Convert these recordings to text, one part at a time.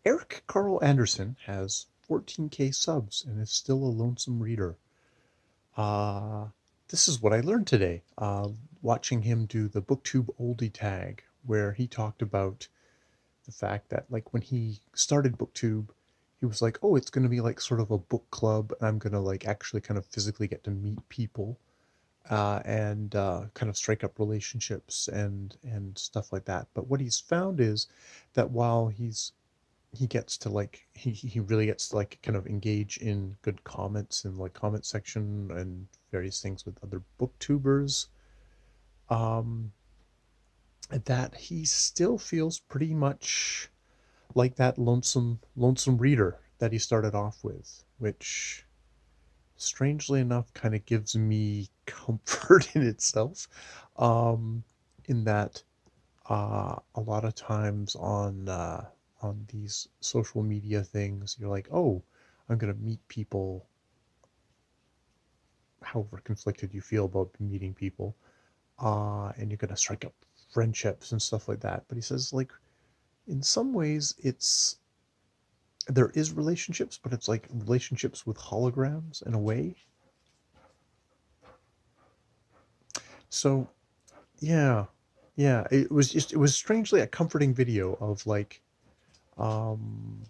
Eric Carl Anderson has 14K subs and is still a lonesome reader. Uh, this is what I learned today, watching him do the BookTube oldie tag, where he talked about the fact that, like, when he started BookTube, he was like, oh, it's going to be like sort of a book club, and I'm going to like actually kind of physically get to meet people and kind of strike up relationships and stuff like that. But what he's found is that while he gets to like he really gets to like kind of engage in good comments in like comment section and various things with other booktubers, um that he still feels pretty much like that lonesome reader that he started off with, which strangely enough kind of gives me comfort in itself, um in that a lot of times on these social media things, you're like, oh, I'm gonna meet people, however conflicted you feel about meeting people, and you're gonna strike up friendships and stuff like that. But he says, like, in some ways, there is relationships, but it's like relationships with holograms in a way. So yeah, yeah, it was strangely a comforting video of like, um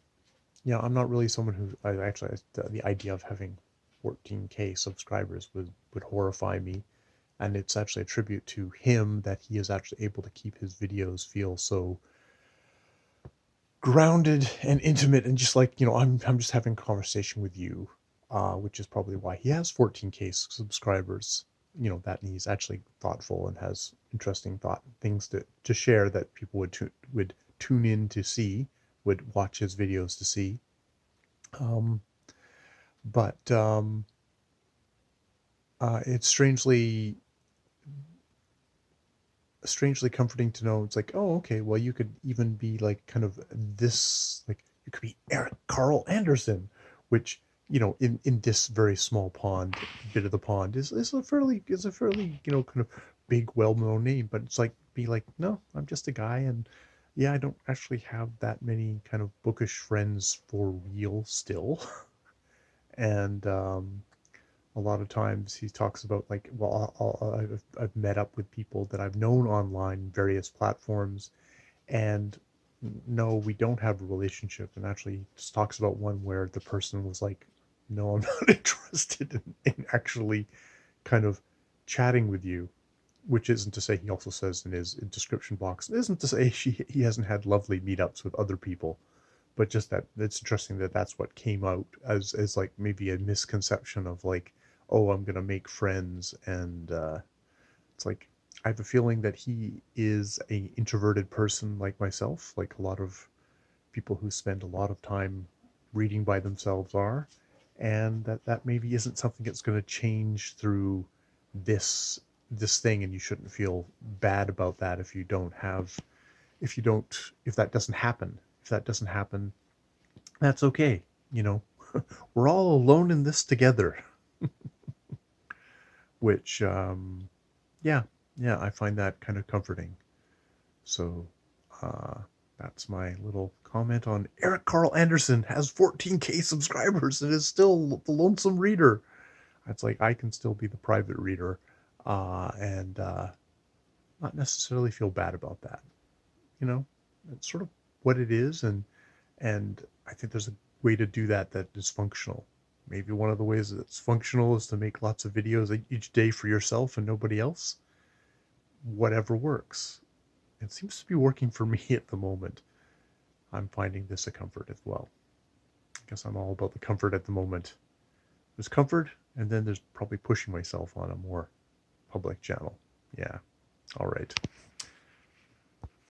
yeah, I'm not really someone who I actually the idea of having 14K subscribers would horrify me, and it's actually a tribute to him that he is actually able to keep his videos feel so grounded and intimate and just like, I'm just having a conversation with you, which is probably why he has 14K subscribers. That he's actually thoughtful and has interesting things to share that people would tune in to see, would watch his videos to see. Um, but It's strangely comforting to know it's like, oh, okay, well, you could even be like kind of this, like, you could be Eric Carl Anderson, which, in this very small bit of the pond is a fairly, kind of big, well-known name. But it's like, be like, no, I'm just a guy, and yeah, I don't actually have that many kind of bookish friends for real still. And a lot of times he talks about like, well, I've met up with people that I've known online, various platforms, and no, we don't have a relationship. And actually, he just talks about one where the person was like, no, I'm not interested in actually kind of chatting with you. Which isn't to say, he also says in his description box, it isn't to say he hasn't had lovely meetups with other people, but just that it's interesting that that's what came out as like maybe a misconception of like, oh, I'm gonna make friends. And it's like, I have a feeling that he is a introverted person like myself, like a lot of people who spend a lot of time reading by themselves are, and that maybe isn't something that's going to change through this thing. And you shouldn't feel bad about that if that doesn't happen. That's okay. You know, we're all alone in this together. Which, yeah, yeah, I find that kind of comforting. So, uh, that's my little comment on Eric Carl Anderson has 14K subscribers and is still the lonesome reader. It's like, I can still be the private reader, and not necessarily feel bad about that. You know, it's sort of what it is, and I think there's a way to do that is functional. Maybe one of the ways that's functional is to make lots of videos each day for yourself and nobody else. Whatever works. It seems to be working for me at the moment. I'm finding this a comfort as well. I guess I'm all about the comfort at the moment. There's comfort, and then there's probably pushing myself on a more public channel. Yeah. All right.